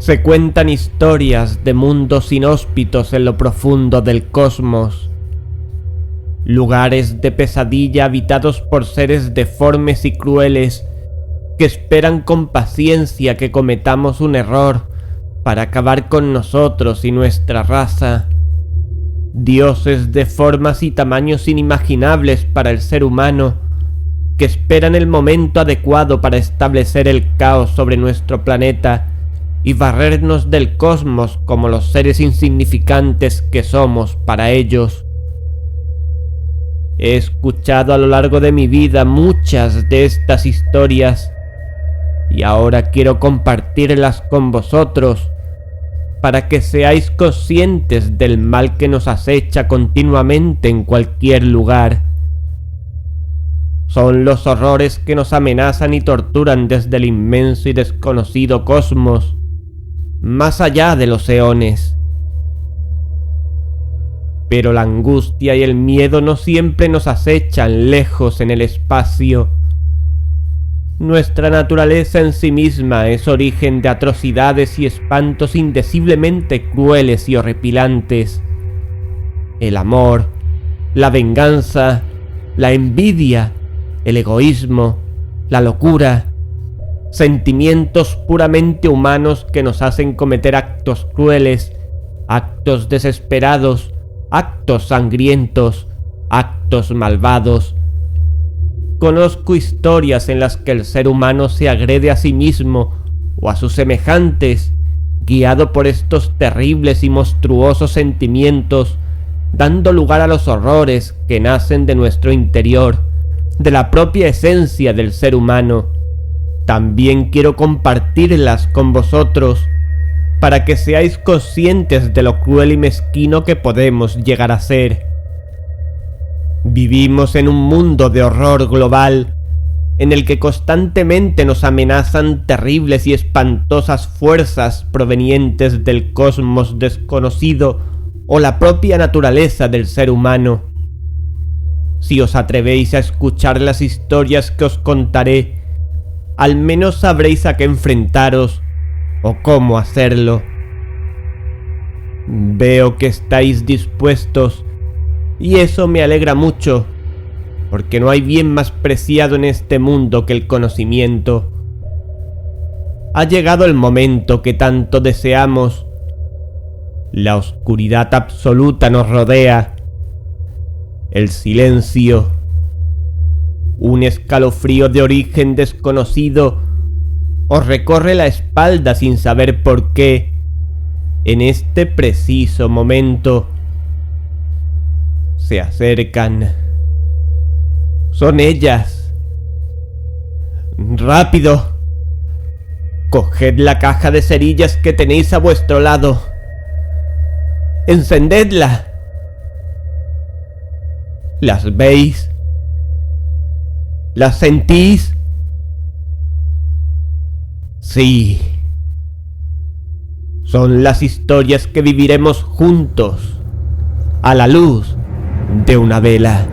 Se cuentan historias de mundos inhóspitos en lo profundo del cosmos, lugares de pesadilla habitados por seres deformes y crueles que esperan con paciencia que cometamos un error para acabar con nosotros y nuestra raza. Dioses de formas y tamaños inimaginables para el ser humano que esperan el momento adecuado para establecer el caos sobre nuestro planeta y barrernos del cosmos como los seres insignificantes que somos para ellos. He escuchado a lo largo de mi vida muchas de estas historias y ahora quiero compartirlas con vosotros para que seáis conscientes del mal que nos acecha continuamente en cualquier lugar. Son los horrores que nos amenazan y torturan desde el inmenso y desconocido cosmos, más allá de los eones. Pero la angustia y el miedo no siempre nos acechan lejos en el espacio. Nuestra naturaleza en sí misma es origen de atrocidades y espantos indeciblemente crueles y horripilantes. El amor, la venganza, la envidia, el egoísmo, la locura, sentimientos puramente humanos que nos hacen cometer actos crueles, actos desesperados, actos sangrientos, actos malvados. Conozco historias en las que el ser humano se agrede a sí mismo o a sus semejantes, guiado por estos terribles y monstruosos sentimientos, dando lugar a los horrores que nacen de nuestro interior, de la propia esencia del ser humano. También quiero compartirlas con vosotros para que seáis conscientes de lo cruel y mezquino que podemos llegar a ser. Vivimos en un mundo de horror global, en el que constantemente nos amenazan terribles y espantosas fuerzas provenientes del cosmos desconocido o la propia naturaleza del ser humano. Si os atrevéis a escuchar las historias que os contaré, al menos sabréis a qué enfrentaros o cómo hacerlo. Veo que estáis dispuestos y eso me alegra mucho, porque no hay bien más preciado en este mundo que el conocimiento. Ha llegado el momento que tanto deseamos. La oscuridad absoluta nos rodea. El silencio, un escalofrío de origen desconocido, os recorre la espalda sin saber por qué. En este preciso momento se acercan. Son ellas. ¡Rápido! Coged la caja de cerillas que tenéis a vuestro lado. ¡Encendedla! ¿Las veis? ¿Las sentís? Sí. Son las historias que viviremos juntos, a la luz de una vela.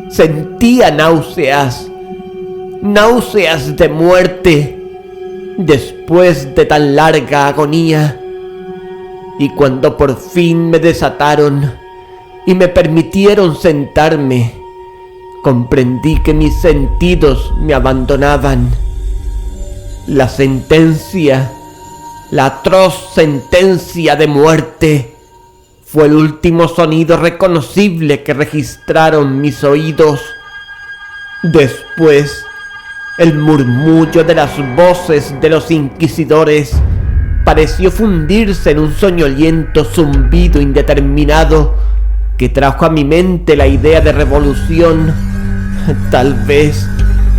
Sentía náuseas de muerte, después de tan larga agonía. Y cuando por fin me desataron y me permitieron sentarme, comprendí que mis sentidos me abandonaban. La sentencia, la atroz sentencia de muerte, fue el último sonido reconocible que registraron mis oídos. Después, el murmullo de las voces de los inquisidores pareció fundirse en un soñoliento zumbido indeterminado que trajo a mi mente la idea de revolución, tal vez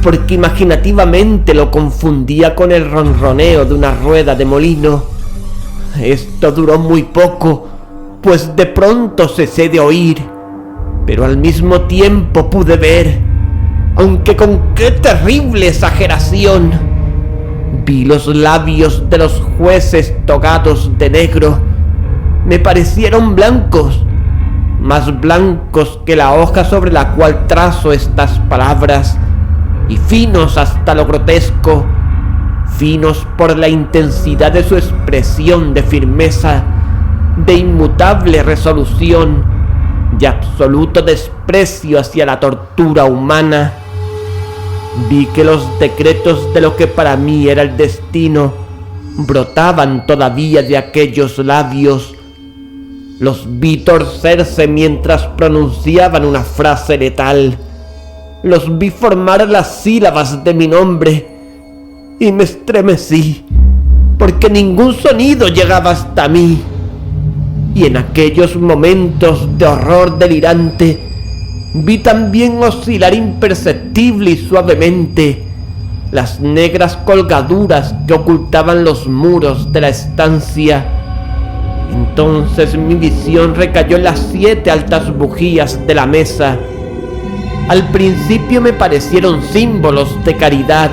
porque imaginativamente lo confundía con el ronroneo de una rueda de molino. Esto duró muy poco, pues de pronto cesé de oír, pero al mismo tiempo pude ver, aunque con qué terrible exageración. Vi los labios de los jueces togados de negro. Me parecieron blancos, más blancos que la hoja sobre la cual trazo estas palabras, y finos hasta lo grotesco, finos por la intensidad de su expresión de firmeza, de inmutable resolución y absoluto desprecio hacia la tortura humana. Vi que los decretos de lo que para mí era el destino brotaban todavía de aquellos labios. Los vi torcerse mientras pronunciaban una frase letal. Los vi formar las sílabas de mi nombre y me estremecí porque ningún sonido llegaba hasta mí. Y en aquellos momentos de horror delirante vi también oscilar imperceptible y suavemente las negras colgaduras que ocultaban los muros de la estancia. Entonces mi visión recayó en las 7 altas bujías de la mesa. Al principio me parecieron símbolos de caridad,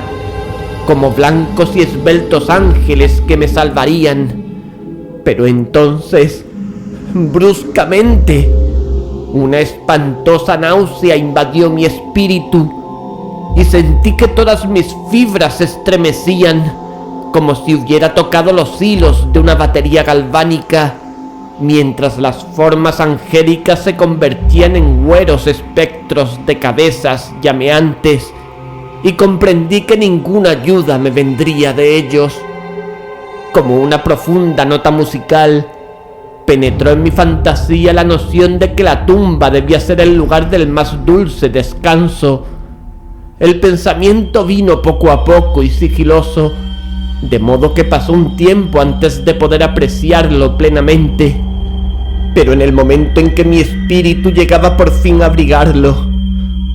como blancos y esbeltos ángeles que me salvarían. Pero entonces, bruscamente, una espantosa náusea invadió mi espíritu y sentí que todas mis fibras se estremecían, como si hubiera tocado los hilos de una batería galvánica, mientras las formas angélicas se convertían en güeros espectros de cabezas llameantes, y comprendí que ninguna ayuda me vendría de ellos. Como una profunda nota musical, penetró en mi fantasía la noción de que la tumba debía ser el lugar del más dulce descanso. El pensamiento vino poco a poco y sigiloso, de modo que pasó un tiempo antes de poder apreciarlo plenamente. Pero en el momento en que mi espíritu llegaba por fin a abrigarlo,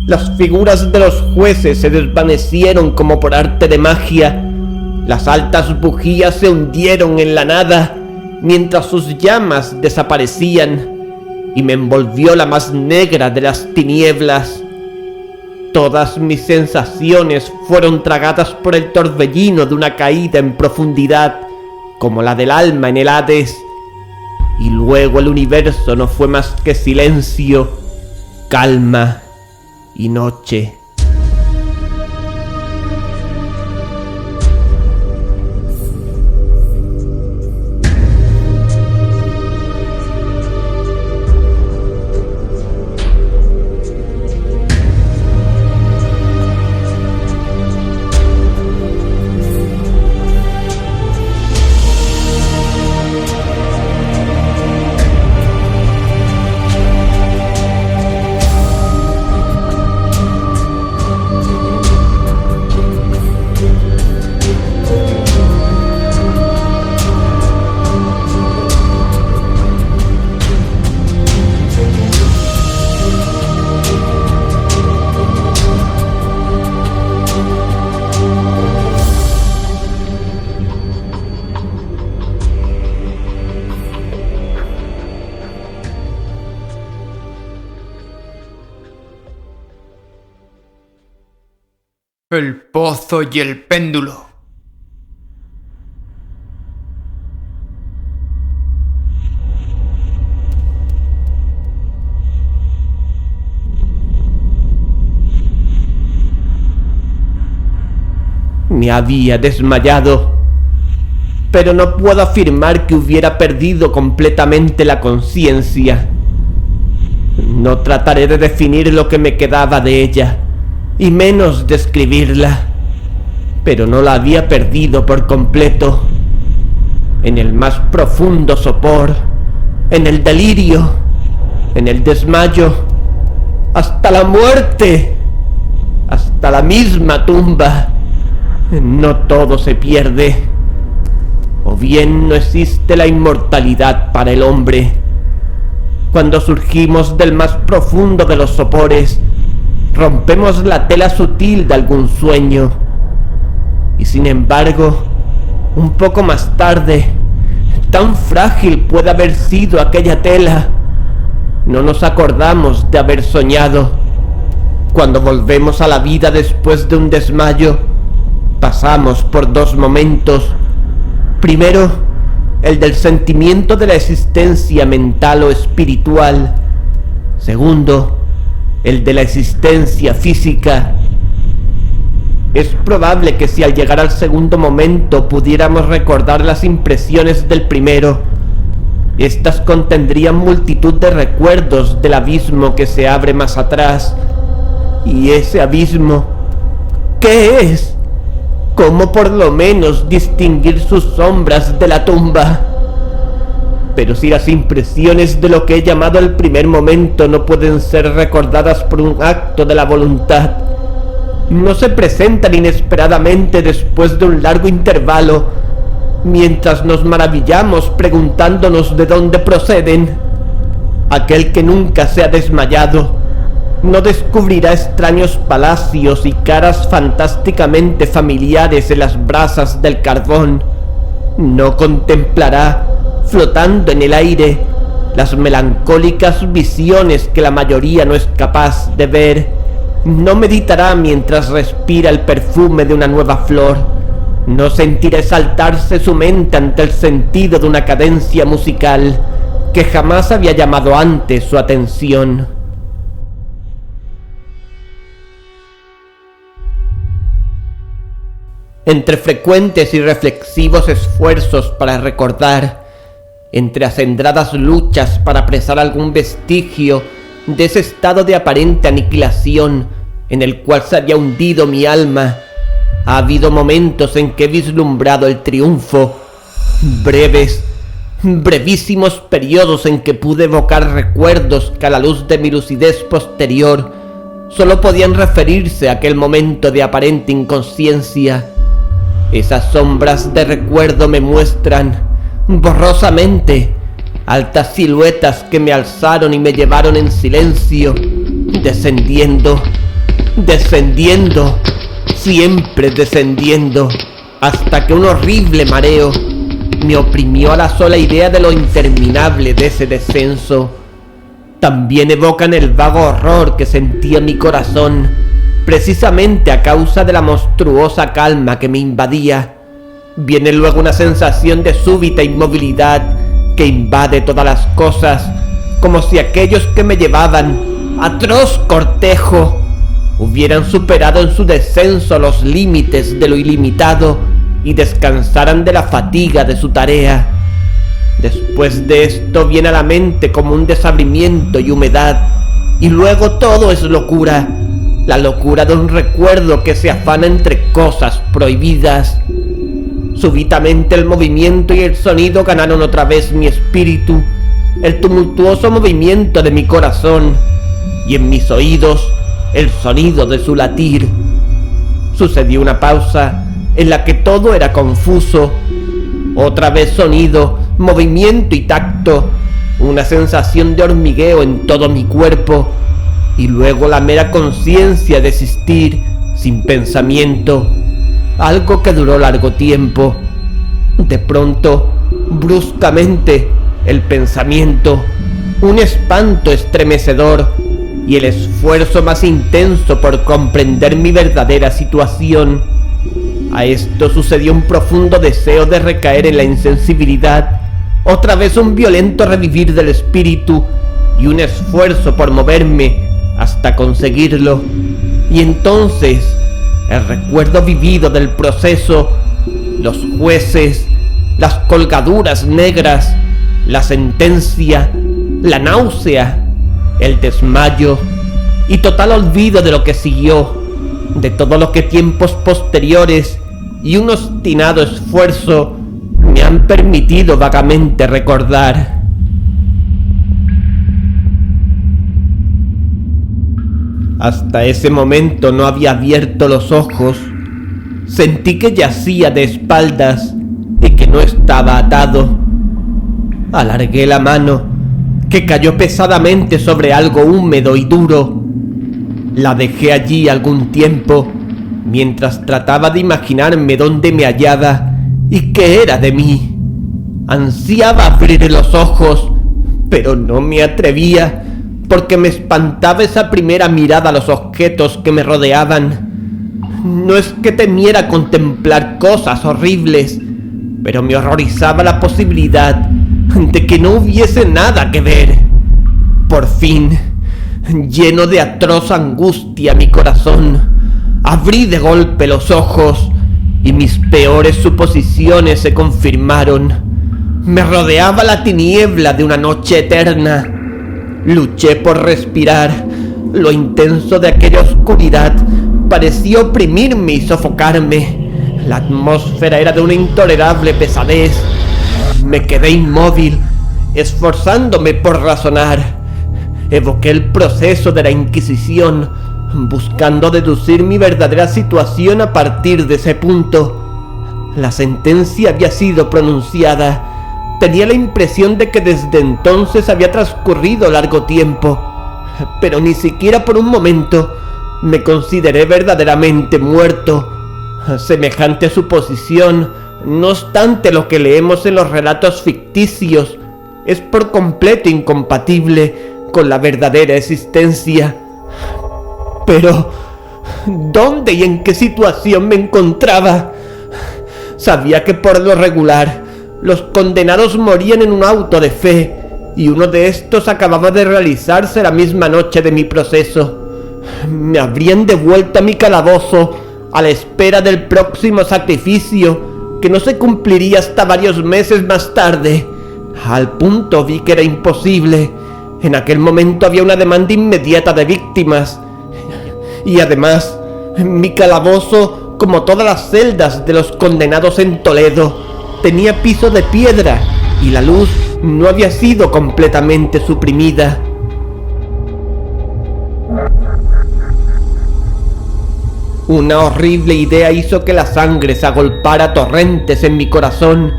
las figuras de los jueces se desvanecieron como por arte de magia. Las altas bujías se hundieron en la nada, mientras sus llamas desaparecían, y me envolvió la más negra de las tinieblas. Todas mis sensaciones fueron tragadas por el torbellino de una caída en profundidad, como la del alma en el Hades. Y luego el universo no fue más que silencio, calma y noche. El pozo y el péndulo. Me había desmayado, pero no puedo afirmar que hubiera perdido completamente la conciencia. No trataré de definir lo que me quedaba de ella, y menos describirla, pero no la había perdido por completo. En el más profundo sopor, en el delirio, en el desmayo, hasta la muerte, hasta la misma tumba, no todo se pierde. O bien no existe la inmortalidad para el hombre, cuando surgimos del más profundo de los sopores, rompemos la tela sutil de algún sueño. Y sin embargo, un poco más tarde, tan frágil puede haber sido aquella tela, no nos acordamos de haber soñado. Cuando volvemos a la vida después de un desmayo, pasamos por dos momentos. Primero, el del sentimiento de la existencia mental o espiritual. Segundo, el de la existencia física. Es probable que si al llegar al segundo momento pudiéramos recordar las impresiones del primero, estas contendrían multitud de recuerdos del abismo que se abre más atrás. Y ese abismo, ¿qué es? ¿Cómo por lo menos distinguir sus sombras de la tumba? Pero si las impresiones de lo que he llamado el primer momento no pueden ser recordadas por un acto de la voluntad, no se presentan inesperadamente después de un largo intervalo, mientras nos maravillamos preguntándonos de dónde proceden. Aquel que nunca se ha desmayado no descubrirá extraños palacios y caras fantásticamente familiares en las brasas del carbón. No contemplará, flotando en el aire, las melancólicas visiones que la mayoría no es capaz de ver. No meditará mientras respira el perfume de una nueva flor. No sentirá exaltarse su mente ante el sentido de una cadencia musical que jamás había llamado antes su atención. Entre frecuentes y reflexivos esfuerzos para recordar, entre acendradas luchas para apresar algún vestigio de ese estado de aparente aniquilación en el cual se había hundido mi alma, ha habido momentos en que he vislumbrado el triunfo, brevísimos periodos en que pude evocar recuerdos que a la luz de mi lucidez posterior solo podían referirse a aquel momento de aparente inconsciencia. Esas sombras de recuerdo me muestran, borrosamente, altas siluetas que me alzaron y me llevaron en silencio, descendiendo, siempre descendiendo, hasta que un horrible mareo me oprimió a la sola idea de lo interminable de ese descenso. También evocan el vago horror que sentía mi corazón, precisamente a causa de la monstruosa calma que me invadía. Viene luego una sensación de súbita inmovilidad que invade todas las cosas, como si aquellos que me llevaban, atroz cortejo, hubieran superado en su descenso los límites de lo ilimitado y descansaran de la fatiga de su tarea. Después de esto viene a la mente como un desabrimiento y humedad, y luego todo es locura, la locura de un recuerdo que se afana entre cosas prohibidas. Súbitamente el movimiento y el sonido ganaron otra vez mi espíritu, el tumultuoso movimiento de mi corazón, y en mis oídos el sonido de su latir. Sucedió una pausa en la que todo era confuso. Otra vez sonido, movimiento y tacto, una sensación de hormigueo en todo mi cuerpo, y luego la mera conciencia de existir sin pensamiento, algo que duró largo tiempo. De pronto, bruscamente, el pensamiento, un espanto estremecedor y el esfuerzo más intenso por comprender mi verdadera situación. A esto sucedió un profundo deseo de recaer en la insensibilidad, otra vez un violento revivir del espíritu y un esfuerzo por moverme hasta conseguirlo. Y entonces el recuerdo vivido del proceso, los jueces, las colgaduras negras, la sentencia, la náusea, el desmayo y total olvido de lo que siguió, de todo lo que tiempos posteriores y un obstinado esfuerzo me han permitido vagamente recordar. Hasta ese momento no había abierto los ojos. Sentí que yacía de espaldas y que no estaba atado. Alargué la mano, que cayó pesadamente sobre algo húmedo y duro. La dejé allí algún tiempo, mientras trataba de imaginarme dónde me hallaba y qué era de mí. Ansiaba abrir los ojos, pero no me atrevía, porque me espantaba esa primera mirada a los objetos que me rodeaban. No es que temiera contemplar cosas horribles, pero me horrorizaba la posibilidad de que no hubiese nada que ver. Por fin, lleno de atroz angustia mi corazón, abrí de golpe los ojos y mis peores suposiciones se confirmaron. Me rodeaba la tiniebla de una noche eterna. Luché por respirar. Lo intenso de aquella oscuridad parecía oprimirme y sofocarme. La atmósfera era de una intolerable pesadez. Me quedé inmóvil, esforzándome por razonar. Evoqué el proceso de la Inquisición, buscando deducir mi verdadera situación a partir de ese punto. La sentencia había sido pronunciada. Tenía la impresión de que desde entonces había transcurrido largo tiempo, pero ni siquiera por un momento me consideré verdaderamente muerto. Semejante suposición, no obstante lo que leemos en los relatos ficticios, es por completo incompatible con la verdadera existencia. Pero, ¿dónde y en qué situación me encontraba? Sabía que por lo regular los condenados morían en un auto de fe, y uno de estos acababa de realizarse la misma noche de mi proceso. Me habrían devuelto a mi calabozo a la espera del próximo sacrificio, que no se cumpliría hasta varios meses más tarde. Al punto vi que era imposible. En aquel momento había una demanda inmediata de víctimas, y además mi calabozo, como todas las celdas de los condenados en Toledo, tenía piso de piedra y la luz no había sido completamente suprimida. Una horrible idea hizo que la sangre se agolpara a torrentes en mi corazón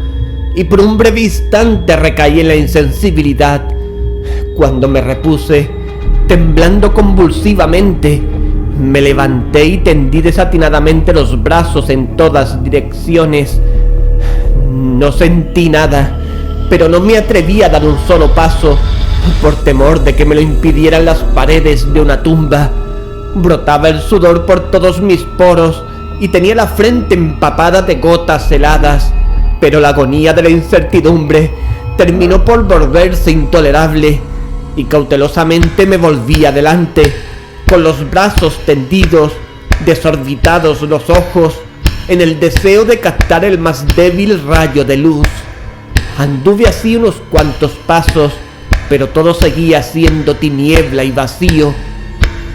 y por un breve instante recaí en la insensibilidad. Cuando me repuse, temblando convulsivamente, me levanté y tendí desatinadamente los brazos en todas direcciones. No sentí nada, pero no me atreví a dar un solo paso, por temor de que me lo impidieran las paredes de una tumba. Brotaba el sudor por todos mis poros y tenía la frente empapada de gotas heladas, pero la agonía de la incertidumbre terminó por volverse intolerable, y cautelosamente me volví adelante, con los brazos tendidos, desorbitados los ojos, en el deseo de captar el más débil rayo de luz. Anduve así unos cuantos pasos, pero todo seguía siendo tiniebla y vacío.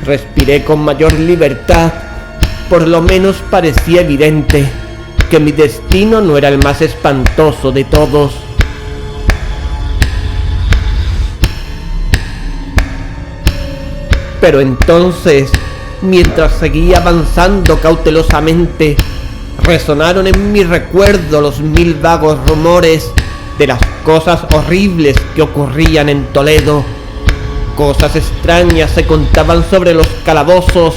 Respiré con mayor libertad. Por lo menos parecía evidente que mi destino no era el más espantoso de todos. Pero entonces, mientras seguía avanzando cautelosamente, resonaron en mi recuerdo los 1000 vagos rumores de las cosas horribles que ocurrían en Toledo. Cosas extrañas se contaban sobre los calabozos,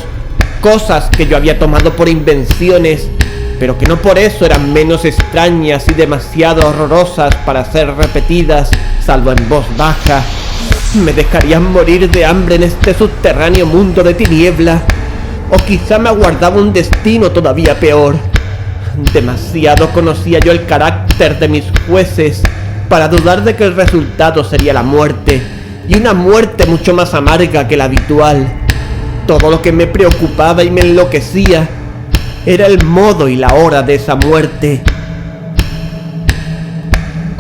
cosas que yo había tomado por invenciones, pero que no por eso eran menos extrañas y demasiado horrorosas para ser repetidas, salvo en voz baja. Me dejarían morir de hambre en este subterráneo mundo de tiniebla, o quizá me aguardaba un destino todavía peor. Demasiado conocía yo el carácter de mis jueces para dudar de que el resultado sería la muerte, y una muerte mucho más amarga que la habitual. Todo lo que me preocupaba y me enloquecía era el modo y la hora de esa muerte.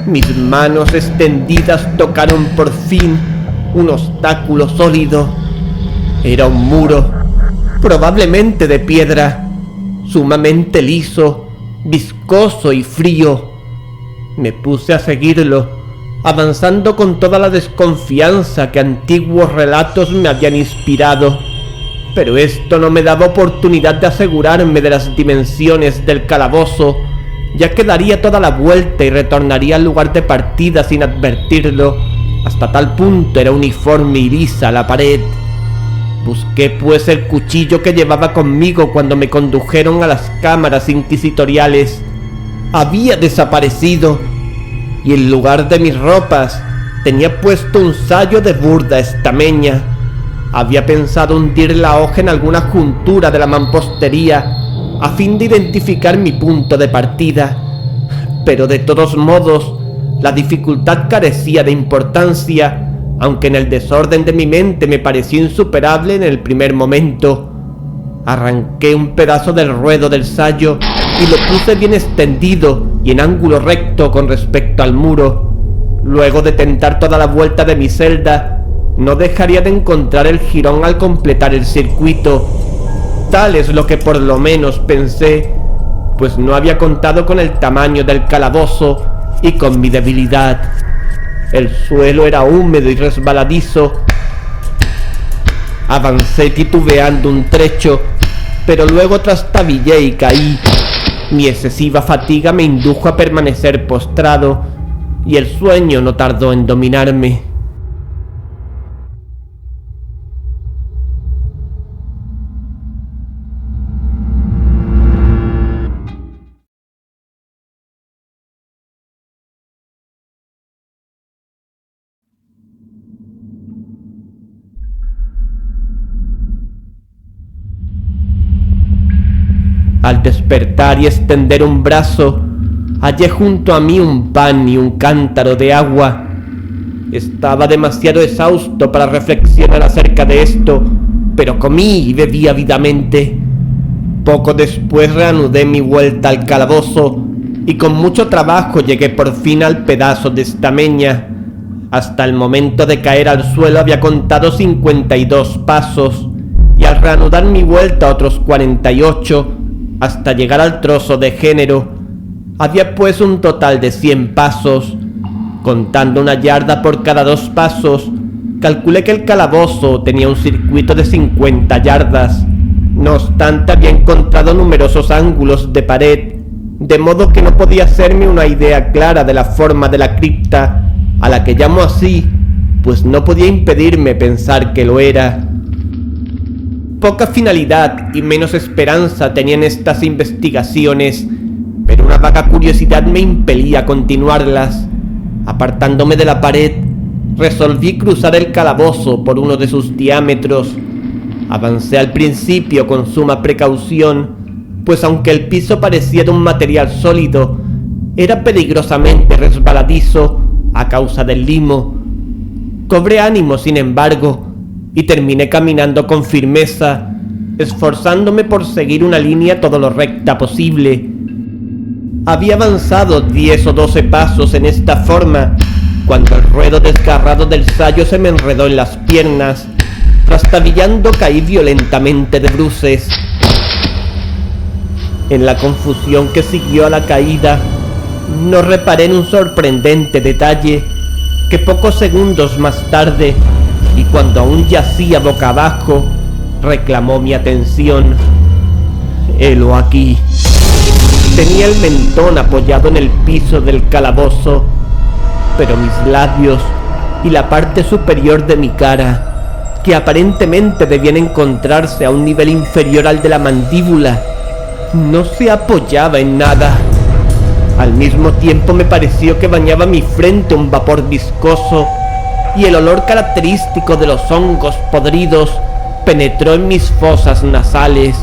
Mis manos extendidas tocaron por fin un obstáculo sólido. Era un muro, probablemente de piedra, sumamente liso, viscoso y frío. Me puse a seguirlo, avanzando con toda la desconfianza que antiguos relatos me habían inspirado, pero esto no me daba oportunidad de asegurarme de las dimensiones del calabozo, ya que daría toda la vuelta y retornaría al lugar de partida sin advertirlo, Hasta tal punto era uniforme y lisa la pared. Busqué pues el cuchillo que llevaba conmigo cuando me condujeron a las cámaras inquisitoriales. Había desaparecido, y en lugar de mis ropas tenía puesto un sayo de burda estameña. Había pensado hundir la hoja en alguna juntura de la mampostería a fin de identificar mi punto de partida, pero de todos modos la dificultad carecía de importancia, aunque en el desorden de mi mente me pareció insuperable en el primer momento. Arranqué un pedazo del ruedo del sayo y lo puse bien extendido y en ángulo recto con respecto al muro. Luego de tentar toda la vuelta de mi celda, no dejaría de encontrar el jirón al completar el circuito. Tal es lo que por lo menos pensé, pues no había contado con el tamaño del calabozo y con mi debilidad. El suelo era húmedo y resbaladizo. Avancé titubeando un trecho, pero luego trastabillé y caí. Mi excesiva fatiga me indujo a permanecer postrado, y el sueño no tardó en dominarme. Al despertar y extender un brazo, hallé junto a mí un pan y un cántaro de agua. Estaba demasiado exhausto para reflexionar acerca de esto, pero comí y bebí ávidamente. Poco después reanudé mi vuelta al calabozo y con mucho trabajo llegué por fin al pedazo de estameña. Hasta el momento de caer al suelo había contado 52 pasos y al reanudar mi vuelta otros 48 hasta llegar al trozo de género. Había pues un total de 100 pasos. Contando una yarda por cada 2 pasos, calculé que el calabozo tenía un circuito de 50 yardas. No obstante, había encontrado numerosos ángulos de pared, de modo que no podía hacerme una idea clara de la forma de la cripta, a la que llamo así, pues no podía impedirme pensar que lo era. Poca finalidad y menos esperanza tenían estas investigaciones, pero una vaga curiosidad me impelía a continuarlas. Apartándome de la pared, resolví cruzar el calabozo por uno de sus diámetros. Avancé al principio con suma precaución, pues aunque el piso parecía de un material sólido, era peligrosamente resbaladizo a causa del limo. Cobré ánimo, sin embargo, y terminé caminando con firmeza, esforzándome por seguir una línea todo lo recta posible. Había avanzado 10 o 12 pasos en esta forma, cuando el ruedo desgarrado del sayo se me enredó en las piernas. Trastabillando caí violentamente de bruces. En la confusión que siguió a la caída, no reparé en un sorprendente detalle que pocos segundos más tarde, y cuando aún yacía boca abajo, reclamó mi atención. Helo aquí. Tenía el mentón apoyado en el piso del calabozo, pero mis labios y la parte superior de mi cara, que aparentemente debían encontrarse a un nivel inferior al de la mandíbula, no se apoyaba en nada. Al mismo tiempo me pareció que bañaba mi frente un vapor viscoso, y el olor característico de los hongos podridos penetró en mis fosas nasales.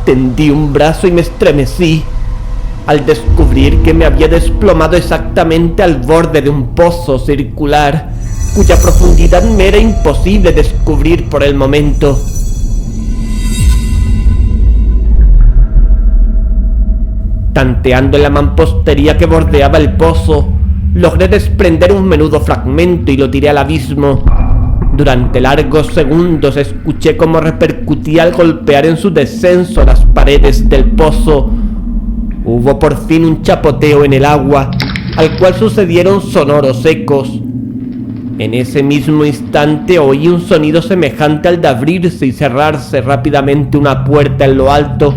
Tendí un brazo y me estremecí al descubrir que me había desplomado exactamente al borde de un pozo circular, cuya profundidad me era imposible descubrir por el momento. Tanteando en la mampostería que bordeaba el pozo, logré desprender un menudo fragmento y lo tiré al abismo. Durante largos segundos escuché cómo repercutía al golpear en su descenso las paredes del pozo. Hubo por fin un chapoteo en el agua, al cual sucedieron sonoros ecos. En ese mismo instante oí un sonido semejante al de abrirse y cerrarse rápidamente una puerta en lo alto,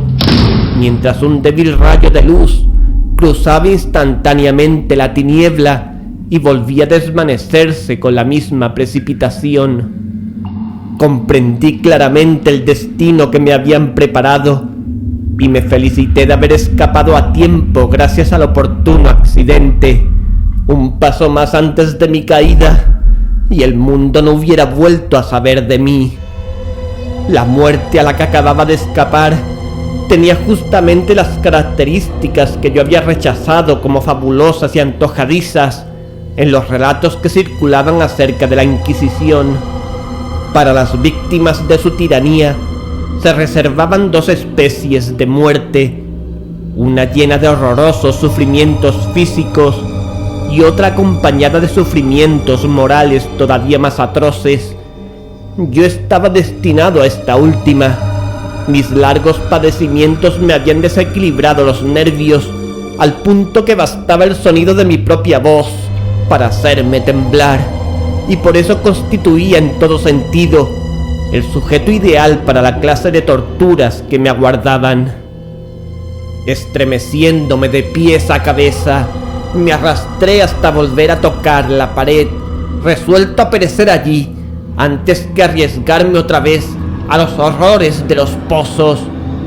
mientras un débil rayo de luz cruzaba instantáneamente la tiniebla y volvía a desvanecerse con la misma precipitación. Comprendí claramente el destino que me habían preparado y me felicité de haber escapado a tiempo gracias al oportuno accidente. Un paso más antes de mi caída y el mundo no hubiera vuelto a saber de mí. La muerte a la que acababa de escapar tenía justamente las características que yo había rechazado como fabulosas y antojadizas en los relatos que circulaban acerca de la Inquisición. Para las víctimas de su tiranía se reservaban dos especies de muerte, una llena de horrorosos sufrimientos físicos y otra acompañada de sufrimientos morales todavía más atroces. Yo estaba destinado a esta última. Mis largos padecimientos me habían desequilibrado los nervios al punto que bastaba el sonido de mi propia voz para hacerme temblar, y por eso constituía en todo sentido el sujeto ideal para la clase de torturas que me aguardaban. Estremeciéndome de pies a cabeza, me arrastré hasta volver a tocar la pared, resuelto a perecer allí antes que arriesgarme otra vez a los horrores de los pozos,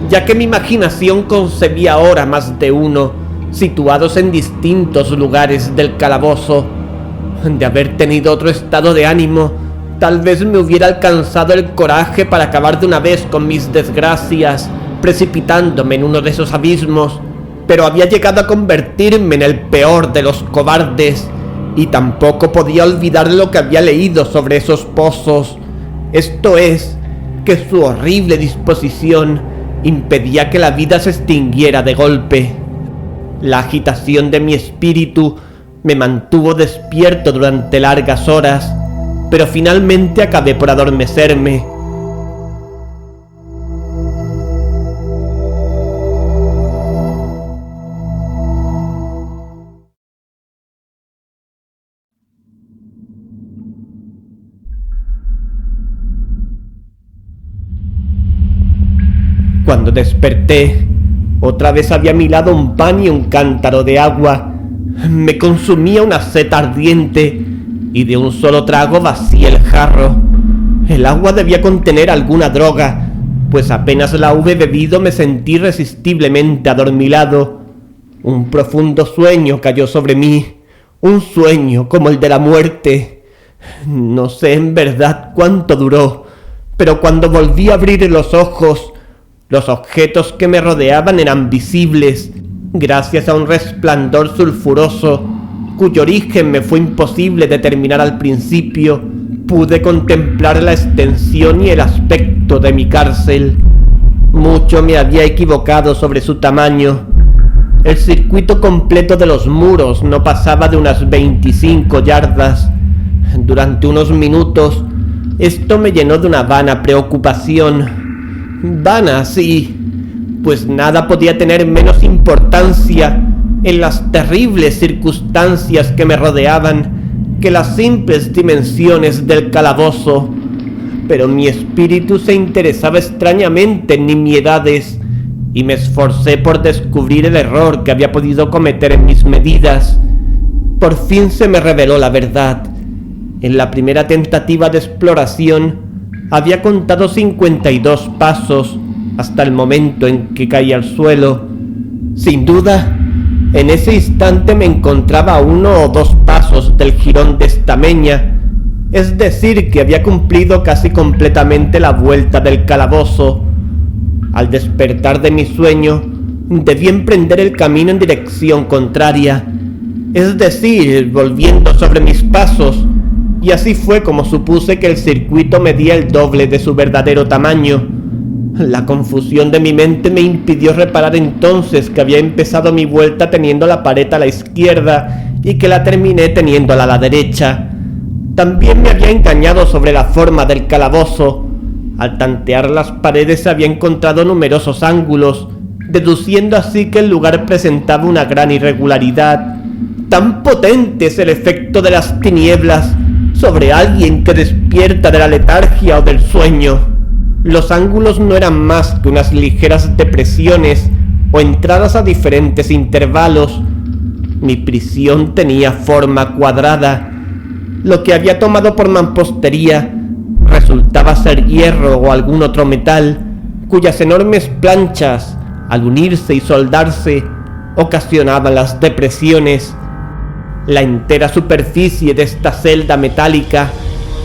ya que mi imaginación concebía ahora más de uno, situados en distintos lugares del calabozo. De haber tenido otro estado de ánimo, tal vez me hubiera alcanzado el coraje para acabar de una vez con mis desgracias, precipitándome en uno de esos abismos, pero había llegado a convertirme en el peor de los cobardes, y tampoco podía olvidar lo que había leído sobre esos pozos, esto es, que su horrible disposición impedía que la vida se extinguiera de golpe. La agitación de mi espíritu me mantuvo despierto durante largas horas, pero finalmente acabé por adormecerme. Cuando desperté, otra vez había a mi lado un pan y un cántaro de agua. Me consumía una sed ardiente y de un solo trago vacié el jarro. El agua debía contener alguna droga, pues apenas la hube bebido me sentí irresistiblemente adormilado. Un profundo sueño cayó sobre mí, un sueño como el de la muerte. No sé en verdad cuánto duró, pero cuando volví a abrir los ojos, los objetos que me rodeaban eran visibles, gracias a un resplandor sulfuroso, cuyo origen me fue imposible determinar al principio. Pude contemplar la extensión y el aspecto de mi cárcel. Mucho me había equivocado sobre su tamaño. El circuito completo de los muros no pasaba de unas 25 yardas. Durante unos minutos, esto me llenó de una vana preocupación. Vana, sí, pues nada podía tener menos importancia en las terribles circunstancias que me rodeaban que las simples dimensiones del calabozo. Pero mi espíritu se interesaba extrañamente en nimiedades y me esforcé por descubrir el error que había podido cometer en mis medidas. Por fin se me reveló la verdad. En la primera tentativa de exploración había contado 52 pasos hasta el momento en que caí al suelo. Sin duda, en ese instante me encontraba a 1 o 2 pasos del jirón de Estameña, es decir, que había cumplido casi completamente la vuelta del calabozo. Al despertar de mi sueño, debí emprender el camino en dirección contraria, es decir, volviendo sobre mis pasos, y así fue como supuse que el circuito medía el doble de su verdadero tamaño. La confusión de mi mente me impidió reparar entonces que había empezado mi vuelta teniendo la pared a la izquierda y que la terminé teniéndola a la derecha. También me había engañado sobre la forma del calabozo. Al tantear las paredes había encontrado numerosos ángulos, deduciendo así que el lugar presentaba una gran irregularidad. Tan potente es el efecto de las tinieblas sobre alguien que despierta de la letargia o del sueño. Los ángulos no eran más que unas ligeras depresiones o entradas a diferentes intervalos. Mi prisión tenía forma cuadrada. Lo que había tomado por mampostería resultaba ser hierro o algún otro metal, cuyas enormes planchas, al unirse y soldarse, ocasionaban las depresiones. La entera superficie de esta celda metálica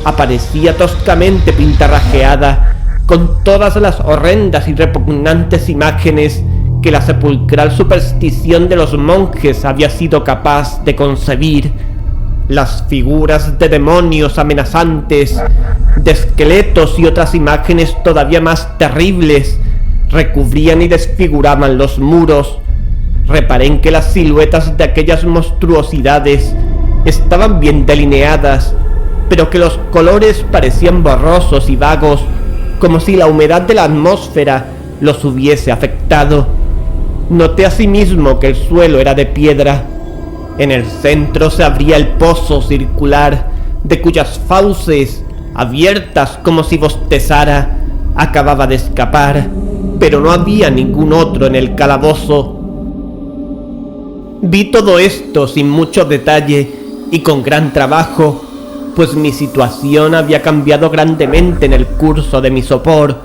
aparecía toscamente pintarrajeada con todas las horrendas y repugnantes imágenes que la sepulcral superstición de los monjes había sido capaz de concebir. Las figuras de demonios amenazantes, de esqueletos y otras imágenes todavía más terribles recubrían y desfiguraban los muros. Reparé en que las siluetas de aquellas monstruosidades estaban bien delineadas, pero que los colores parecían borrosos y vagos, como si la humedad de la atmósfera los hubiese afectado. Noté asimismo que el suelo era de piedra. En el centro se abría el pozo circular, de cuyas fauces, abiertas como si bostezara, acababa de escapar, pero no había ningún otro en el calabozo. Vi todo esto sin mucho detalle y con gran trabajo, pues mi situación había cambiado grandemente en el curso de mi sopor.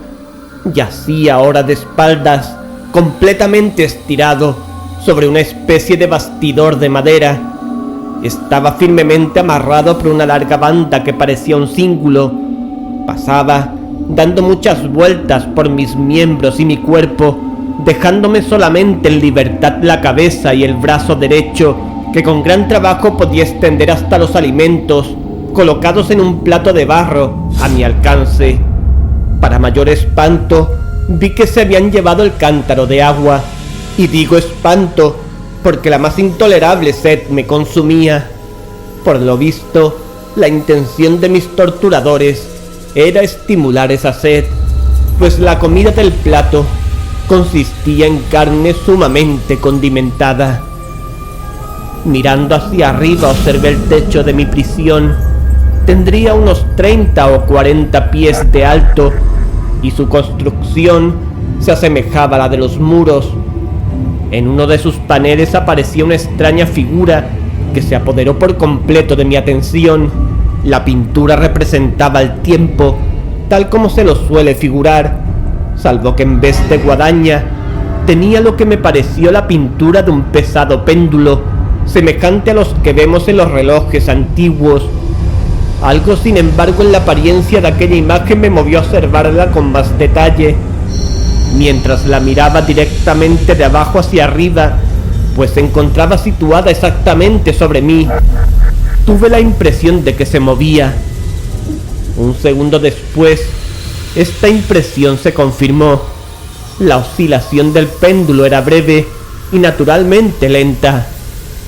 Yacía ahora de espaldas, completamente estirado, sobre una especie de bastidor de madera. Estaba firmemente amarrado por una larga banda que parecía un cíngulo. Pasaba, dando muchas vueltas por mis miembros y mi cuerpo, dejándome solamente en libertad la cabeza y el brazo derecho, que con gran trabajo podía extender hasta los alimentos, colocados en un plato de barro a mi alcance. Para mayor espanto, vi que se habían llevado el cántaro de agua, y digo espanto porque la más intolerable sed me consumía. Por lo visto, la intención de mis torturadores era estimular esa sed, pues la comida del plato consistía en carne sumamente condimentada. Mirando hacia arriba observé el techo de mi prisión. Tendría unos 30 o 40 pies de alto y su construcción se asemejaba a la de los muros. En uno de sus paneles aparecía una extraña figura que se apoderó por completo de mi atención. La pintura representaba el tiempo, tal como se lo suele figurar, salvo que en vez de guadaña tenía lo que me pareció la pintura de un pesado péndulo, semejante a los que vemos en los relojes antiguos. Algo, sin embargo, en la apariencia de aquella imagen me movió a observarla con más detalle. Mientras la miraba directamente de abajo hacia arriba, pues se encontraba situada exactamente sobre mí, tuve la impresión de que se movía. Un segundo después, esta impresión se confirmó. La oscilación del péndulo era breve y naturalmente lenta.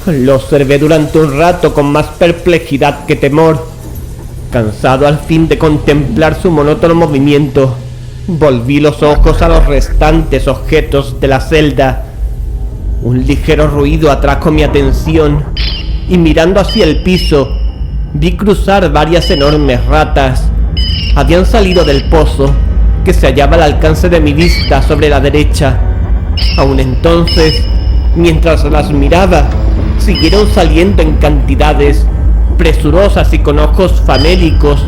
Lo observé durante un rato con más perplejidad que temor. Cansado al fin de contemplar su monótono movimiento, volví los ojos a los restantes objetos de la celda. Un ligero ruido atrajo mi atención y mirando hacia el piso, vi cruzar varias enormes ratas. Habían salido del pozo, que se hallaba al alcance de mi vista sobre la derecha. Aún entonces, mientras las miraba, siguieron saliendo en cantidades, presurosas y con ojos famélicos,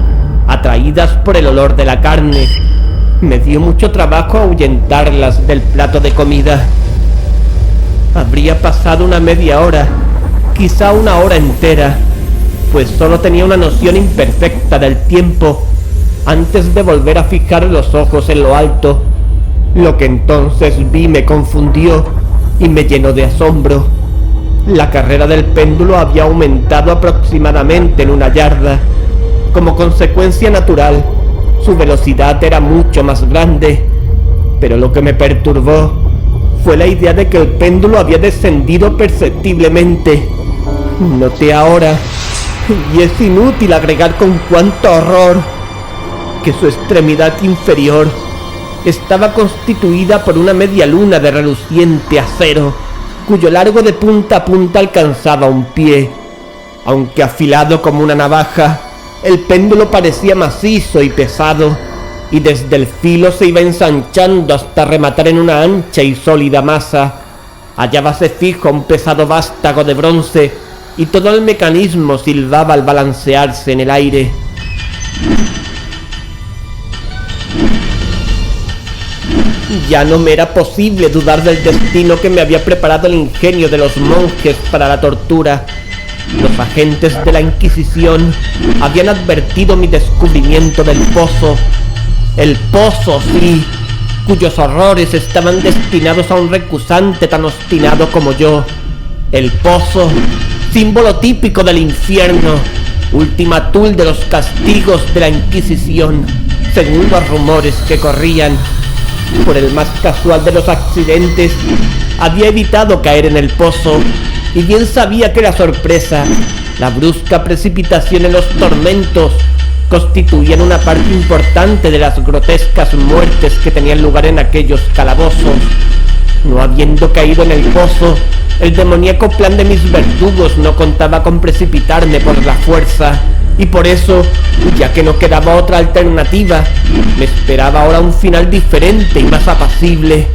atraídas por el olor de la carne. Me dio mucho trabajo ahuyentarlas del plato de comida. Habría pasado una media hora, quizá una hora entera, pues solo tenía una noción imperfecta del tiempo, antes de volver a fijar los ojos en lo alto. Lo que entonces vi me confundió y me llenó de asombro. La carrera del péndulo había aumentado aproximadamente en 1 yarda. Como consecuencia natural, su velocidad era mucho más grande, pero lo que me perturbó fue la idea de que el péndulo había descendido perceptiblemente. Noté ahora, y es inútil agregar con cuánto horror, que su extremidad inferior estaba constituida por una media luna de reluciente acero, cuyo largo de punta a punta alcanzaba un pie. Aunque afilado como una navaja, el péndulo parecía macizo y pesado, y desde el filo se iba ensanchando hasta rematar en una ancha y sólida masa. hallábase fijo a un pesado vástago de bronce y todo el mecanismo silbaba al balancearse en el aire. Ya no me era posible dudar del destino que me había preparado el ingenio de los monjes para la tortura. Los agentes de la Inquisición habían advertido mi descubrimiento del pozo. El pozo, sí, cuyos horrores estaban destinados a un recusante tan obstinado como yo. El pozo, símbolo típico del infierno, última tul de los castigos de la Inquisición, según los rumores que corrían. Por el más casual de los accidentes, había evitado caer en el pozo, y bien sabía que la sorpresa, la brusca precipitación en los tormentos, constituían una parte importante de las grotescas muertes que tenían lugar en aquellos calabozos. No habiendo caído en el pozo, el demoníaco plan de mis verdugos no contaba con precipitarme por la fuerza, y por eso, ya que no quedaba otra alternativa, me esperaba ahora un final diferente y más apacible.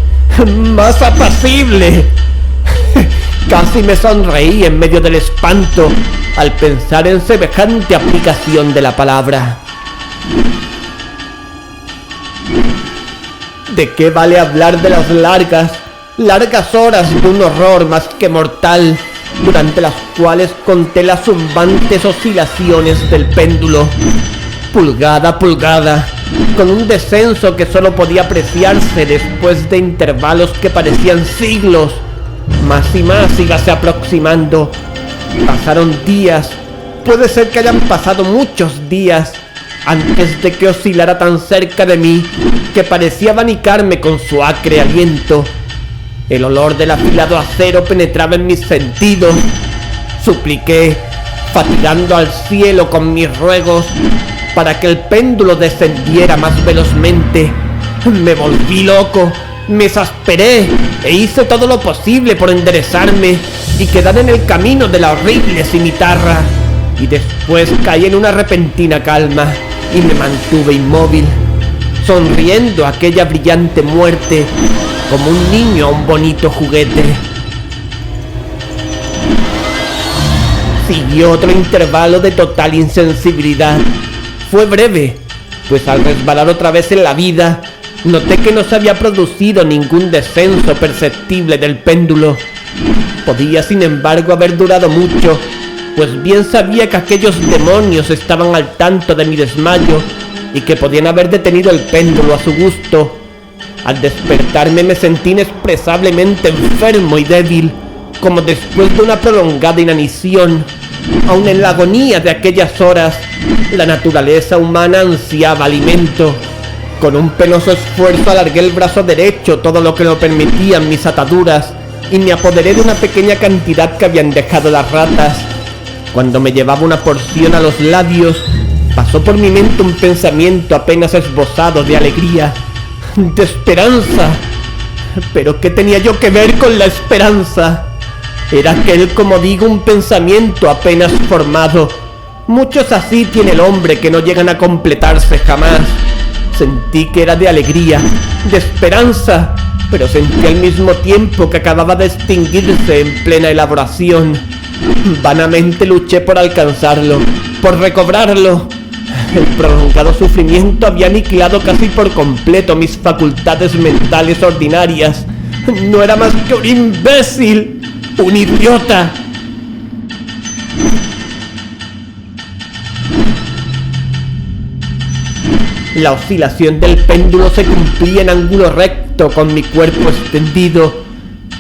¡Más apacible! Casi me sonreí en medio del espanto al pensar en semejante aplicación de la palabra. ¿De qué vale hablar de las largas horas de un horror más que mortal, durante las cuales conté las zumbantes oscilaciones del péndulo, pulgada a pulgada, con un descenso que solo podía apreciarse después de intervalos que parecían siglos? Más y más íbase aproximando. Pasaron días, puede ser que hayan pasado muchos días, antes de que oscilara tan cerca de mí que parecía abanicarme con su acre aliento. El olor del afilado acero penetraba en mis sentidos. Supliqué, fatigando al cielo con mis ruegos, para que el péndulo descendiera más velozmente. Me volví loco, me exasperé e hice todo lo posible por enderezarme y quedar en el camino de la horrible cimitarra. Y después caí en una repentina calma y me mantuve inmóvil, sonriendo a aquella brillante muerte como un niño a un bonito juguete. Siguió otro intervalo de total insensibilidad. Fue breve, pues al resbalar otra vez en la vida, noté que no se había producido ningún descenso perceptible del péndulo. Podía, sin embargo, haber durado mucho, pues bien sabía que aquellos demonios estaban al tanto de mi desmayo y que podían haber detenido el péndulo a su gusto. Al despertarme me sentí inexpresablemente enfermo y débil, como después de una prolongada inanición. Aun en la agonía de aquellas horas, la naturaleza humana ansiaba alimento. Con un penoso esfuerzo alargué el brazo derecho todo lo que lo permitían mis ataduras y me apoderé de una pequeña cantidad que habían dejado las ratas. Cuando me llevaba una porción a los labios, pasó por mi mente un pensamiento apenas esbozado de alegría, de esperanza. ¿Pero qué tenía yo que ver con la esperanza? Era aquel, como digo, un pensamiento apenas formado. Muchos así tiene el hombre que no llegan a completarse jamás. Sentí que era de alegría, de esperanza, pero sentí al mismo tiempo que acababa de extinguirse en plena elaboración. Vanamente luché por alcanzarlo, por recobrarlo. El prolongado sufrimiento había aniquilado casi por completo mis facultades mentales ordinarias. No era más que un imbécil, un idiota. La oscilación del péndulo se cumplía en ángulo recto con mi cuerpo extendido.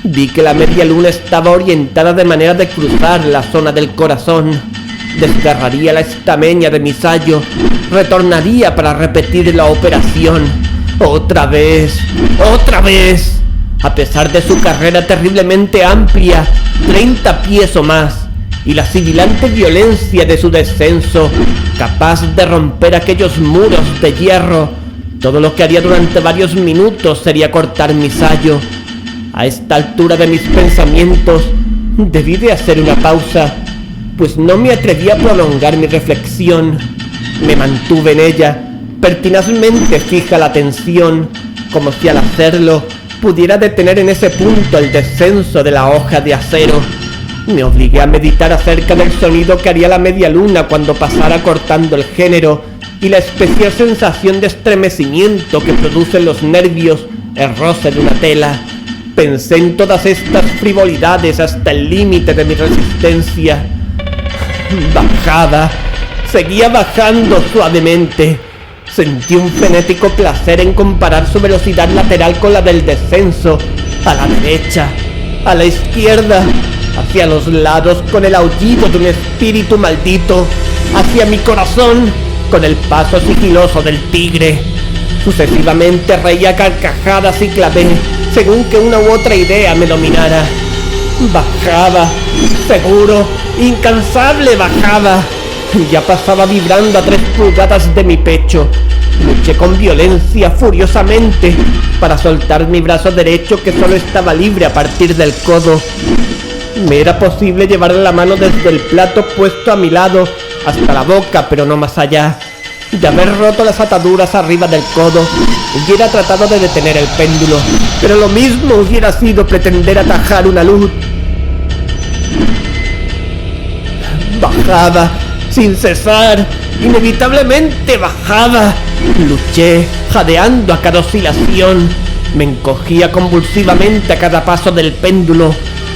Vi que la media luna estaba orientada de manera de cruzar la zona del corazón. Desgarraría la estameña de mi sayo, retornaría para repetir la operación. ¡Otra vez! ¡Otra vez! A pesar de su carrera terriblemente amplia, 30 pies o más, y la sibilante violencia de su descenso, capaz de romper aquellos muros de hierro, todo lo que haría durante varios minutos sería cortar mi sayo. A esta altura de mis pensamientos, debí de hacer una pausa, pues no me atreví a prolongar mi reflexión. Me mantuve en ella, pertinazmente fija la atención, como si al hacerlo pudiera detener en ese punto el descenso de la hoja de acero. Me obligué a meditar acerca del sonido que haría la media luna cuando pasara cortando el género y la especial sensación de estremecimiento que producen los nervios el roce de una tela. Pensé en todas estas frivolidades hasta el límite de mi resistencia. Bajaba, seguía bajando suavemente. Sentí un frenético placer en comparar su velocidad lateral con la del descenso, a la derecha, a la izquierda, hacia los lados con el aullido de un espíritu maldito, hacia mi corazón con el paso sigiloso del tigre. Sucesivamente reía carcajadas y clavé, según que una u otra idea me dominara. Bajaba, seguro, incansable bajaba. Ya pasaba vibrando a 3 pulgadas de mi pecho. Luché con violencia, furiosamente, para soltar mi brazo derecho que solo estaba libre a partir del codo. Me era posible llevar la mano desde el plato puesto a mi lado hasta la boca, pero no más allá. De haber roto las ataduras arriba del codo, hubiera tratado de detener el péndulo, pero lo mismo hubiera sido pretender atajar una luz. Bajaba, sin cesar, inevitablemente bajaba. Luché, jadeando a cada oscilación. Me encogía convulsivamente a cada paso del péndulo.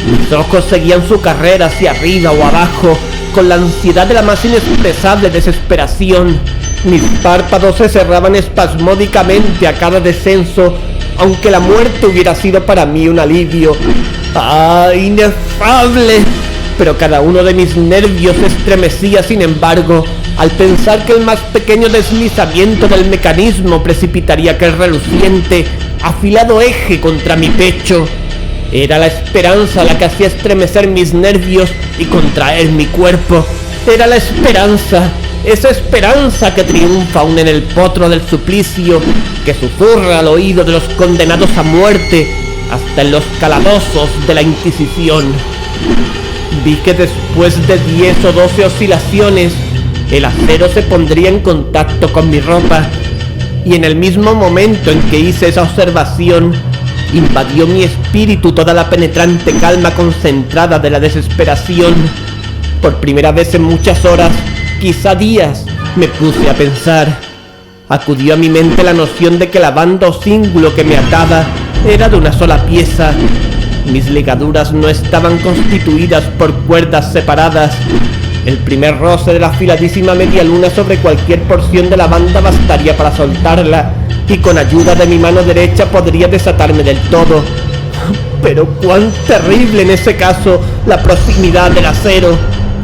Mis ojos seguían su carrera hacia arriba o abajo, con la ansiedad de la más inexpresable desesperación. Mis párpados se cerraban espasmódicamente a cada descenso, aunque la muerte hubiera sido para mí un alivio. ¡Ah, inefable! Pero cada uno de mis nervios se estremecía, sin embargo, al pensar que el más pequeño deslizamiento del mecanismo precipitaría aquel reluciente, afilado eje contra mi pecho. Era la esperanza la que hacía estremecer mis nervios y contraer mi cuerpo. Era la esperanza, esa esperanza que triunfa aún en el potro del suplicio, que susurra al oído de los condenados a muerte, hasta en los calabozos de la Inquisición. Vi que después de 10 o 12 oscilaciones, el acero se pondría en contacto con mi ropa, y en el mismo momento en que hice esa observación, invadió mi espíritu toda la penetrante calma concentrada de la desesperación. Por primera vez en muchas horas, quizá días, me puse a pensar. Acudió a mi mente la noción de que la banda o cíngulo que me ataba era de una sola pieza. Mis ligaduras no estaban constituidas por cuerdas separadas. El primer roce de la afiladísima media luna sobre cualquier porción de la banda bastaría para soltarla, y con ayuda de mi mano derecha podría desatarme del todo. Pero cuán terrible en ese caso la proximidad del acero,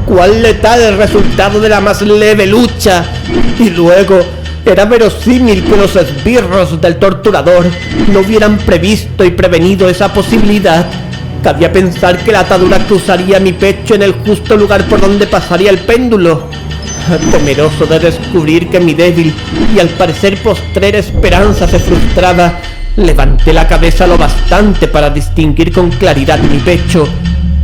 cuán letal el resultado de la más leve lucha. Y luego, era verosímil que los esbirros del torturador no hubieran previsto y prevenido esa posibilidad. Cabía pensar que la atadura cruzaría mi pecho en el justo lugar por donde pasaría el péndulo. Temeroso de descubrir que mi débil y al parecer postrera esperanza se frustraba, levanté la cabeza lo bastante para distinguir con claridad mi pecho.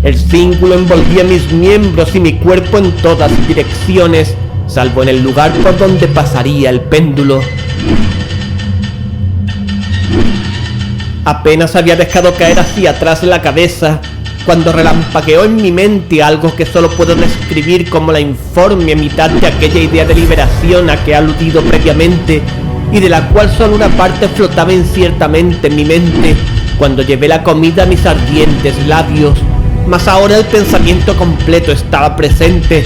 El cíngulo envolvía mis miembros y mi cuerpo en todas direcciones, salvo en el lugar por donde pasaría el péndulo. Apenas había dejado caer hacia atrás la cabeza cuando relampagueó en mi mente algo que solo puedo describir como la informe mitad de aquella idea de liberación a que he aludido previamente, y de la cual solo una parte flotaba inciertamente en mi mente cuando llevé la comida a mis ardientes labios. Mas ahora el pensamiento completo estaba presente,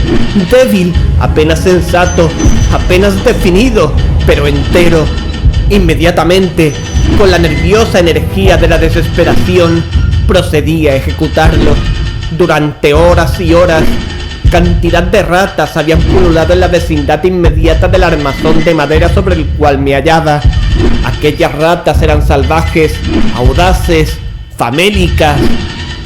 débil, apenas sensato, apenas definido, pero entero. Inmediatamente, con la nerviosa energía de la desesperación, procedí a ejecutarlo. Durante horas y horas, cantidad de ratas habían pululado en la vecindad inmediata del armazón de madera sobre el cual me hallaba. Aquellas ratas eran salvajes, audaces, famélicas.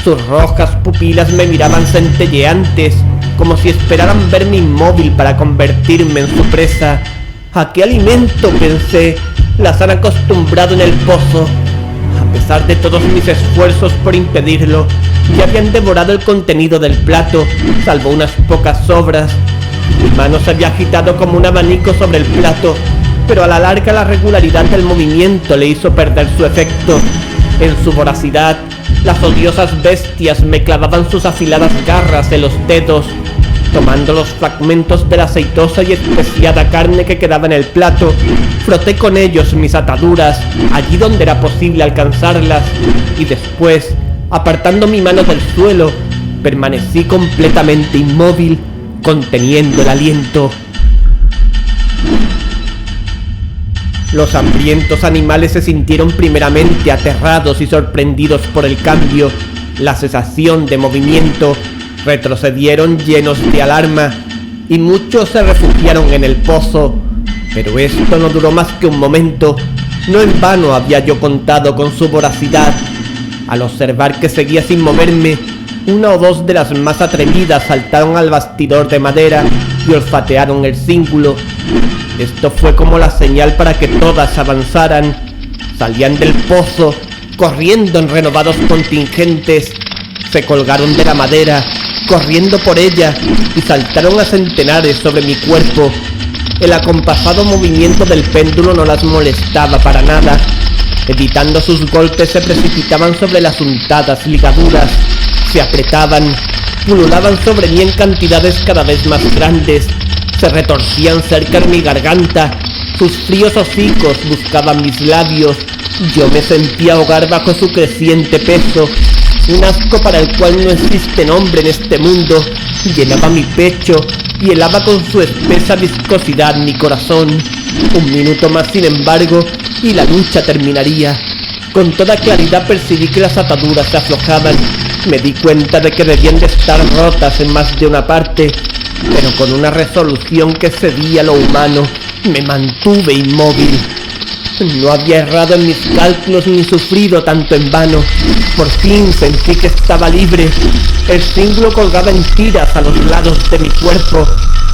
Sus rojas pupilas me miraban centelleantes, como si esperaran verme inmóvil para convertirme en su presa. ¿A qué alimento, pensé, las han acostumbrado en el pozo? A pesar de todos mis esfuerzos por impedirlo, ya habían devorado el contenido del plato, salvo unas pocas sobras. Mi mano se había agitado como un abanico sobre el plato, pero a la larga la regularidad del movimiento le hizo perder su efecto. En su voracidad, las odiosas bestias me clavaban sus afiladas garras en los dedos. Tomando los fragmentos de la aceitosa y especiada carne que quedaba en el plato, froté con ellos mis ataduras, allí donde era posible alcanzarlas, y después, apartando mi mano del suelo, permanecí completamente inmóvil, conteniendo el aliento. Los hambrientos animales se sintieron primeramente aterrados y sorprendidos por el cambio, la cesación de movimiento. Retrocedieron llenos de alarma y muchos se refugiaron en el pozo, pero esto no duró más que un momento. No en vano había yo contado con su voracidad. Al observar que seguía sin moverme, una o dos de las más atrevidas saltaron al bastidor de madera y olfatearon el cíngulo. Esto fue como la señal para que todas avanzaran. Salían del pozo, corriendo en renovados contingentes. Se colgaron de la madera, corriendo por ella, y saltaron a centenares sobre mi cuerpo. El acompasado movimiento del péndulo no las molestaba para nada. Evitando sus golpes, se precipitaban sobre las untadas ligaduras, se apretaban, pululaban sobre mí en cantidades cada vez más grandes, se retorcían cerca de mi garganta, sus fríos hocicos buscaban mis labios. Yo me sentía ahogar bajo su creciente peso. Un asco para el cual no existe nombre en este mundo llenaba mi pecho y helaba con su espesa viscosidad mi corazón. Un minuto más, sin embargo, y la lucha terminaría. Con toda claridad percibí que las ataduras se aflojaban. Me di cuenta de que debían de estar rotas en más de una parte, pero con una resolución que excedía lo humano, me mantuve inmóvil. No había errado en mis cálculos ni sufrido tanto en vano. Por fin sentí que estaba libre. El cíngulo colgaba en tiras a los lados de mi cuerpo,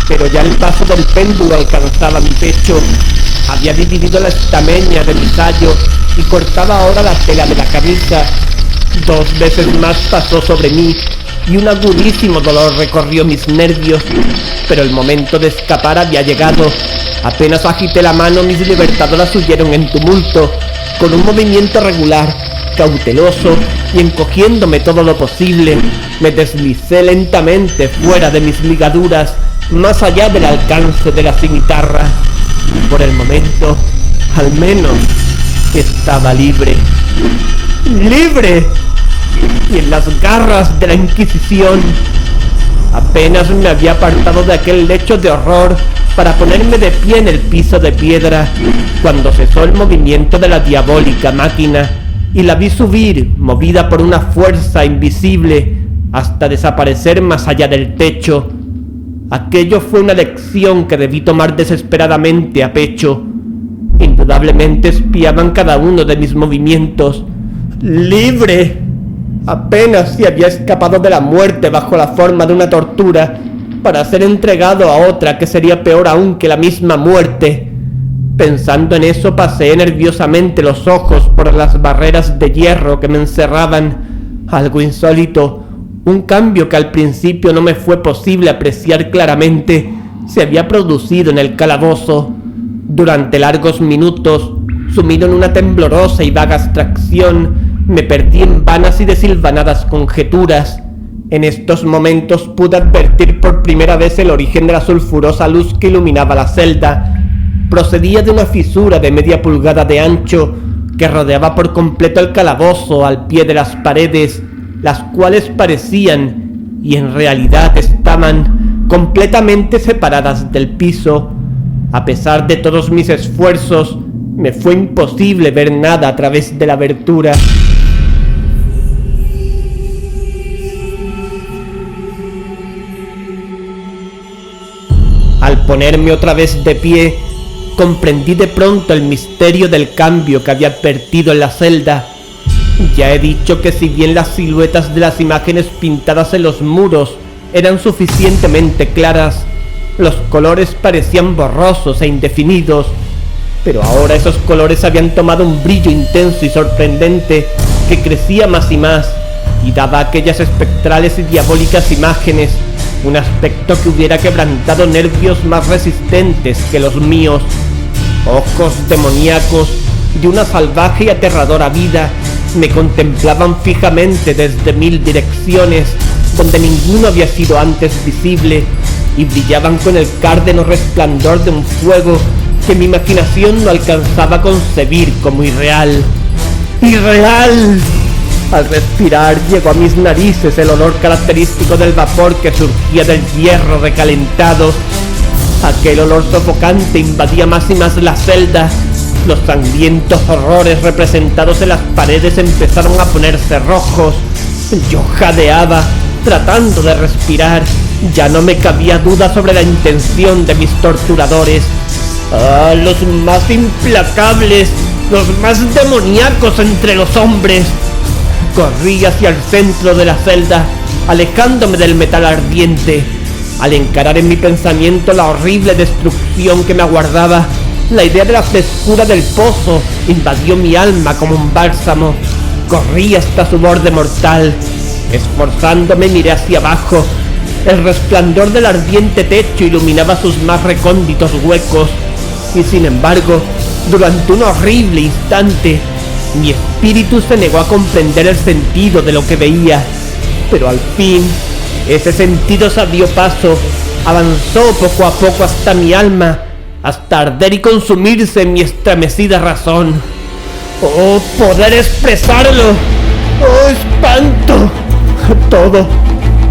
pero ya el paso del péndulo alcanzaba mi pecho. Había dividido la estameña de mi tallo y cortaba ahora la tela de la camisa. 2 veces más pasó sobre mí y un agudísimo dolor recorrió mis nervios, pero el momento de escapar había llegado. Apenas agité la mano, mis libertadoras huyeron en tumulto. Con un movimiento regular, cauteloso y encogiéndome todo lo posible, me deslicé lentamente fuera de mis ligaduras, más allá del alcance de la cimitarra. Por el momento, al menos, estaba libre. ¡Libre! Y en las garras de la Inquisición. Apenas me había apartado de aquel lecho de horror para ponerme de pie en el piso de piedra, cuando cesó el movimiento de la diabólica máquina y la vi subir, movida por una fuerza invisible, hasta desaparecer más allá del techo. Aquello fue una lección que debí tomar desesperadamente a pecho. Indudablemente espiaban cada uno de mis movimientos. ¡Libre! Apenas si había escapado de la muerte bajo la forma de una tortura, para ser entregado a otra que sería peor aún que la misma muerte. Pensando en eso, paseé nerviosamente los ojos por las barreras de hierro que me encerraban. Algo insólito, un cambio que al principio no me fue posible apreciar claramente, se había producido en el calabozo. Durante largos minutos, sumido en una temblorosa y vaga abstracción, me perdí en vanas y desilvanadas conjeturas. En estos momentos pude advertir por primera vez el origen de la sulfurosa luz que iluminaba la celda. Procedía de una fisura de media pulgada de ancho que rodeaba por completo el calabozo al pie de las paredes, las cuales parecían, y en realidad estaban, completamente separadas del piso. A pesar de todos mis esfuerzos, me fue imposible ver nada a través de la abertura. Al ponerme otra vez de pie, comprendí de pronto el misterio del cambio que había advertido en la celda. Ya he dicho que si bien las siluetas de las imágenes pintadas en los muros eran suficientemente claras, los colores parecían borrosos e indefinidos, pero ahora esos colores habían tomado un brillo intenso y sorprendente que crecía más y más, y daba a aquellas espectrales y diabólicas imágenes un aspecto que hubiera quebrantado nervios más resistentes que los míos. Ojos demoníacos de una salvaje y aterradora vida Me contemplaban fijamente desde 1000 direcciones, donde ninguno había sido antes visible, y brillaban con el cárdeno resplandor de un fuego que mi imaginación no alcanzaba a concebir como irreal. ¡Irreal! Al respirar llegó a mis narices el olor característico del vapor que surgía del hierro recalentado. Aquel olor sofocante invadía más y más la celda. Los sangrientos horrores representados en las paredes empezaron a ponerse rojos. Yo jadeaba, tratando de respirar. Ya no me cabía duda sobre la intención de mis torturadores. ¡Ah, los más implacables! ¡Los más demoníacos entre los hombres! Corrí hacia el centro de la celda, alejándome del metal ardiente. Al encarar en mi pensamiento la horrible destrucción que me aguardaba, la idea de la frescura del pozo invadió mi alma como un bálsamo. Corrí hasta su borde mortal. Esforzándome miré hacia abajo. El resplandor del ardiente techo iluminaba sus más recónditos huecos. Y sin embargo, durante un horrible instante, mi espíritu se negó a comprender el sentido de lo que veía. Pero al fin, ese sentido se abrió paso, avanzó poco a poco hasta mi alma, hasta arder y consumirse en mi estremecida razón. ¡Oh, poder expresarlo! ¡Oh, espanto!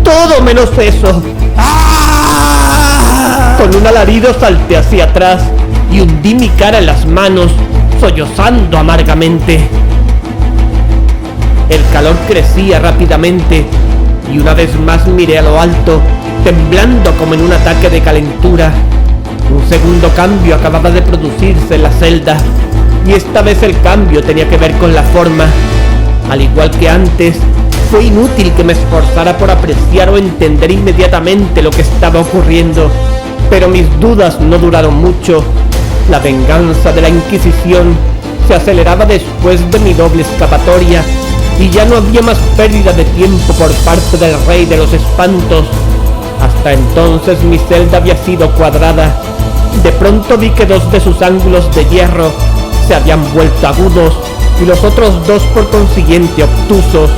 Todo menos eso. ¡Ah! Con un alarido salté hacia atrás y hundí mi cara en las manos, sollozando amargamente. El calor crecía rápidamente y una vez más miré a lo alto, temblando como en un ataque de calentura. Un segundo cambio acababa de producirse en la celda, y esta vez el cambio tenía que ver con la forma. Al igual que antes, fue inútil que me esforzara por apreciar o entender inmediatamente lo que estaba ocurriendo, pero mis dudas no duraron mucho. La venganza de la Inquisición se aceleraba después de mi doble escapatoria, y ya no había más pérdida de tiempo por parte del Rey de los Espantos. Hasta entonces mi celda había sido cuadrada. De pronto vi que 2 de sus ángulos de hierro se habían vuelto agudos y los otros 2 por consiguiente obtusos.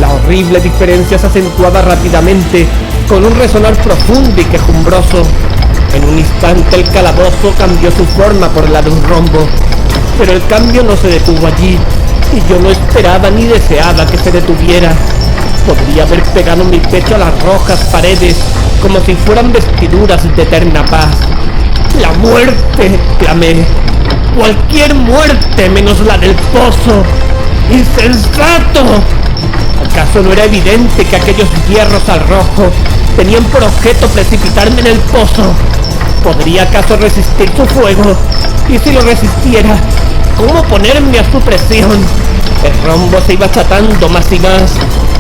La horrible diferencia se acentuaba rápidamente, con un resonar profundo y quejumbroso. En un instante el calabozo cambió su forma por la de un rombo, pero el cambio no se detuvo allí, y yo no esperaba ni deseaba que se detuviera. Podría haber pegado mi pecho a las rojas paredes, como si fueran vestiduras de eterna paz. ¡La muerte!, clamé. ¡Cualquier muerte menos la del pozo! ¡Insensato! ¿Acaso no era evidente que aquellos hierros al rojo tenían por objeto precipitarme en el pozo? ¿Podría acaso resistir su fuego? Y si lo resistiera, ¿cómo ponerme a su presión? El rombo se iba achatando más y más,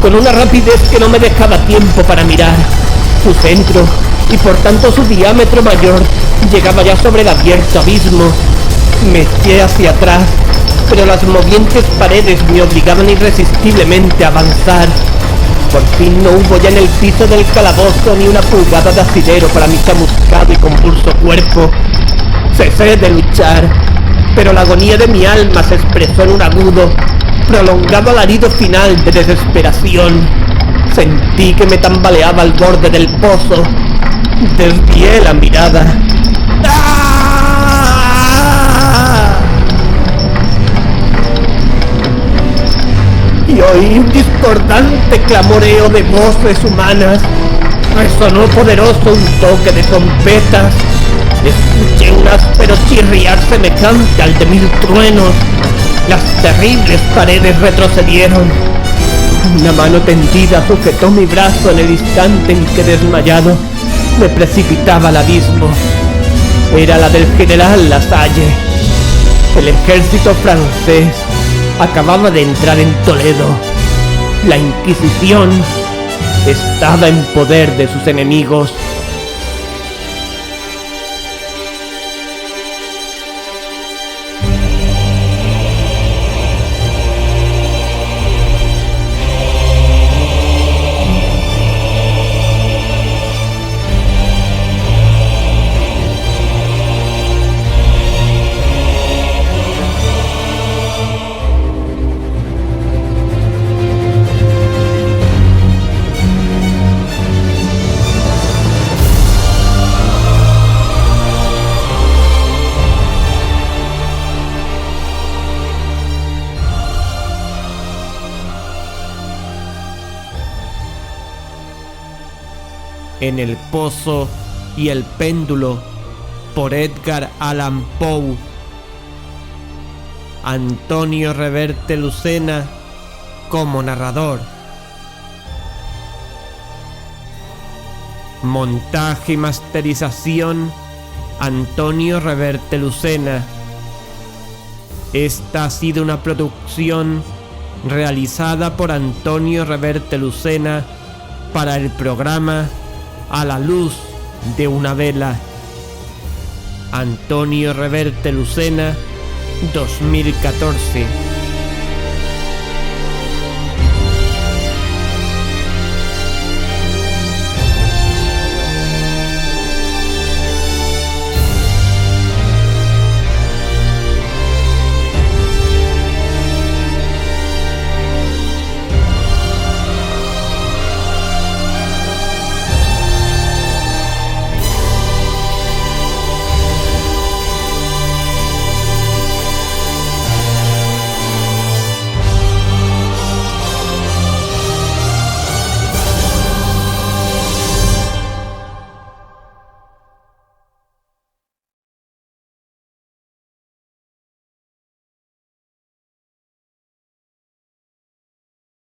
con una rapidez que no me dejaba tiempo para mirar. Su centro, y por tanto su diámetro mayor, llegaba ya sobre el abierto abismo. Me eché hacia atrás, pero las movientes paredes me obligaban irresistiblemente a avanzar. Por fin no hubo ya en el piso del calabozo ni una pulgada de asidero para mi chamuscado y convulso cuerpo. Cesé de luchar, pero la agonía de mi alma se expresó en un agudo, prolongado alarido final de desesperación. Sentí que me tambaleaba al borde del pozo. Desvié la mirada. ¡Ah! Y oí un discordante clamoreo de voces humanas. Resonó poderoso un toque de trompetas. Escuché un áspero chirriar semejante al de 1000 truenos. Las terribles paredes retrocedieron. Una mano tendida sujetó mi brazo en el instante en que, desmayado, me precipitaba al abismo. Era la del general Lasalle. El ejército francés acababa de entrar en Toledo. La Inquisición estaba en poder de sus enemigos. En el pozo y el péndulo, por Edgar Allan Poe. Antonio Reverte Lucena como narrador. Montaje y masterización, Antonio Reverte Lucena. Esta ha sido una producción realizada por Antonio Reverte Lucena para el programa A la luz de una vela. Antonio Reverte Lucena, 2014.